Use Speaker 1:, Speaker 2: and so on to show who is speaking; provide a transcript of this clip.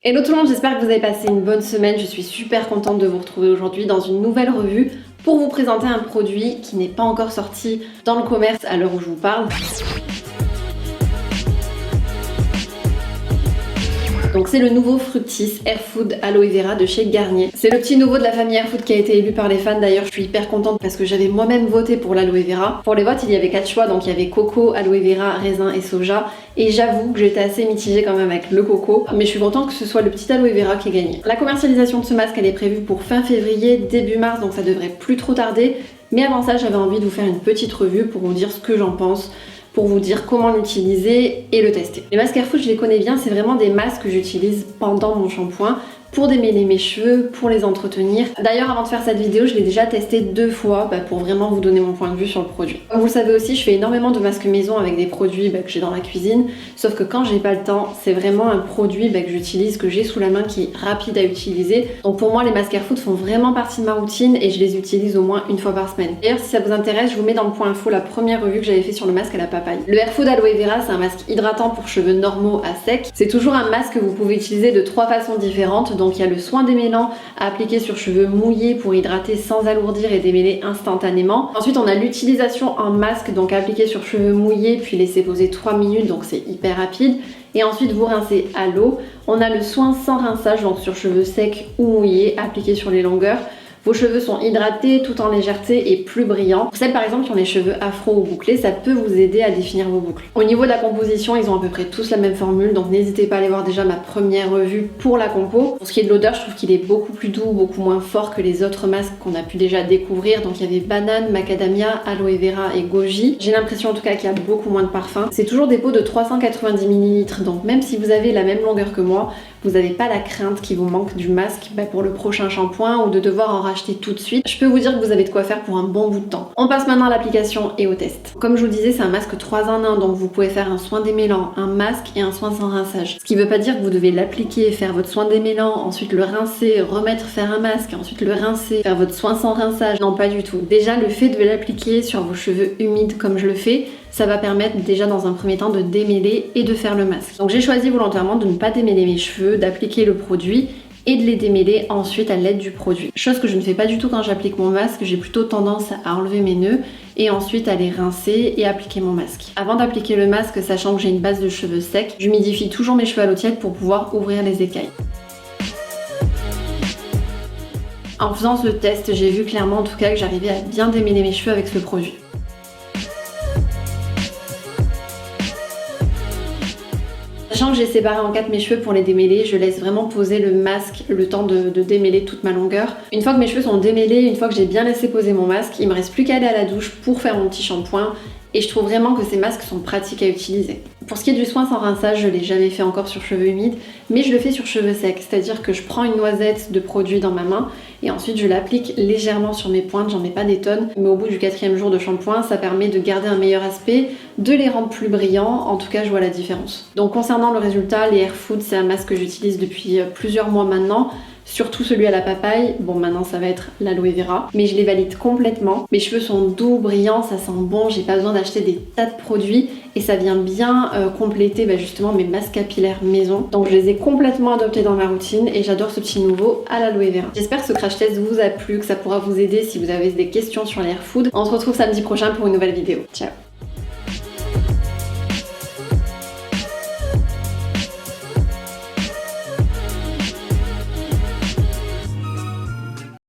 Speaker 1: Hello tout le monde, j'espère que vous avez passé une bonne semaine. Je suis super contente de vous retrouver aujourd'hui dans une nouvelle revue pour vous présenter un produit qui n'est pas encore sorti dans le commerce à l'heure où je vous parle. Donc c'est le nouveau Fructis Air Food Aloe Vera de chez Garnier. C'est le petit nouveau de la famille Air Food qui a été élu par les fans. D'ailleurs, je suis hyper contente parce que j'avais moi-même voté pour l'Aloe Vera. Pour les votes, il y avait 4 choix, donc il y avait coco, aloe vera, raisin et soja. Et j'avoue que j'étais assez mitigée quand même avec le coco, mais je suis contente que ce soit le petit aloe vera qui ait gagné. La commercialisation de ce masque, elle est prévue pour fin février, début mars, donc ça devrait plus trop tarder. Mais avant ça, j'avais envie de vous faire une petite revue pour vous dire ce que j'en pense, pour vous dire comment l'utiliser et le tester. Les masques Air Food, je les connais bien, c'est vraiment des masques que j'utilise pendant mon shampoing pour démêler mes cheveux, pour les entretenir. D'ailleurs, avant de faire cette vidéo, je l'ai déjà testé 2 fois pour vraiment vous donner mon point de vue sur le produit. Comme vous le savez aussi, je fais énormément de masques maison avec des produits que j'ai dans la cuisine, sauf que quand j'ai pas le temps, c'est vraiment un produit que j'utilise, que j'ai sous la main, qui est rapide à utiliser. Donc pour moi, les masques Air Food font vraiment partie de ma routine et je les utilise au moins une fois par semaine. D'ailleurs, si ça vous intéresse, je vous mets dans le point info la première revue que j'avais fait sur le masque à la papaye. Le Air Food Aloe Vera, c'est un masque hydratant pour cheveux normaux à sec. C'est toujours un masque que vous pouvez utiliser de 3 façons différentes. Donc il y a le soin démêlant à appliquer sur cheveux mouillés pour hydrater sans alourdir et démêler instantanément. Ensuite, on a l'utilisation en masque, donc appliqué sur cheveux mouillés puis laisser poser 3 minutes, donc c'est hyper rapide. Et ensuite, vous rincez à l'eau. On a le soin sans rinçage, donc sur cheveux secs ou mouillés, appliqué sur les longueurs. Vos cheveux sont hydratés tout en légèreté et plus brillants. Pour celles par exemple qui ont les cheveux afro ou bouclés, ça peut vous aider à définir vos boucles. Au niveau de la composition, ils ont à peu près tous la même formule, donc n'hésitez pas à aller voir déjà ma première revue pour la compo. Pour ce qui est de l'odeur, je trouve qu'il est beaucoup plus doux, beaucoup moins fort que les autres masques qu'on a pu déjà découvrir. Donc il y avait banane, macadamia, aloe vera et goji. J'ai l'impression en tout cas qu'il y a beaucoup moins de parfum. C'est toujours des pots de 390 ml, donc même si vous avez la même longueur que moi, vous n'avez pas la crainte qu'il vous manque du masque pour le prochain shampoing ou de devoir en racheter tout de suite. Je peux vous dire que vous avez de quoi faire pour un bon bout de temps. On passe maintenant à l'application et au test. Comme je vous le disais, c'est un masque 3 en 1, donc vous pouvez faire un soin démêlant, un masque et un soin sans rinçage. Ce qui veut pas dire que vous devez l'appliquer, faire votre soin démêlant, ensuite le rincer, remettre, faire un masque, ensuite le rincer, faire votre soin sans rinçage. Non, pas du tout. Déjà, le fait de l'appliquer sur vos cheveux humides comme je le fais, ça va permettre déjà dans un premier temps de démêler et de faire le masque. Donc j'ai choisi volontairement de ne pas démêler mes cheveux, d'appliquer le produit et de les démêler ensuite à l'aide du produit. Chose que je ne fais pas du tout quand j'applique mon masque, j'ai plutôt tendance à enlever mes nœuds et ensuite à les rincer et appliquer mon masque. Avant d'appliquer le masque, sachant que j'ai une base de cheveux secs, j'humidifie toujours mes cheveux à l'eau tiède pour pouvoir ouvrir les écailles. En faisant ce test, j'ai vu clairement en tout cas que j'arrivais à bien démêler mes cheveux avec ce produit. Sachant que j'ai séparé en 4 mes cheveux pour les démêler, je laisse vraiment poser le masque le temps de démêler toute ma longueur. Une fois que mes cheveux sont démêlés, une fois que j'ai bien laissé poser mon masque, il me reste plus qu'à aller à la douche pour faire mon petit shampoing. Et je trouve vraiment que ces masques sont pratiques à utiliser. Pour ce qui est du soin sans rinçage, je l'ai jamais fait encore sur cheveux humides, mais je le fais sur cheveux secs, c'est-à-dire que je prends une noisette de produit dans ma main et ensuite je l'applique légèrement sur mes pointes, j'en mets pas des tonnes, mais au bout du 4e jour de shampoing, ça permet de garder un meilleur aspect, de les rendre plus brillants, en tout cas je vois la différence. Donc concernant le résultat, les Air Food, c'est un masque que j'utilise depuis plusieurs mois maintenant. Surtout celui à la papaye, bon maintenant ça va être l'aloe vera, mais je les valide complètement. Mes cheveux sont doux, brillants, ça sent bon, j'ai pas besoin d'acheter des tas de produits et ça vient bien compléter justement mes masques capillaires maison. Donc je les ai complètement adoptés dans ma routine et j'adore ce petit nouveau à l'aloe vera. J'espère que ce crash test vous a plu, que ça pourra vous aider si vous avez des questions sur les Air Food. On se retrouve samedi prochain pour une nouvelle vidéo. Ciao!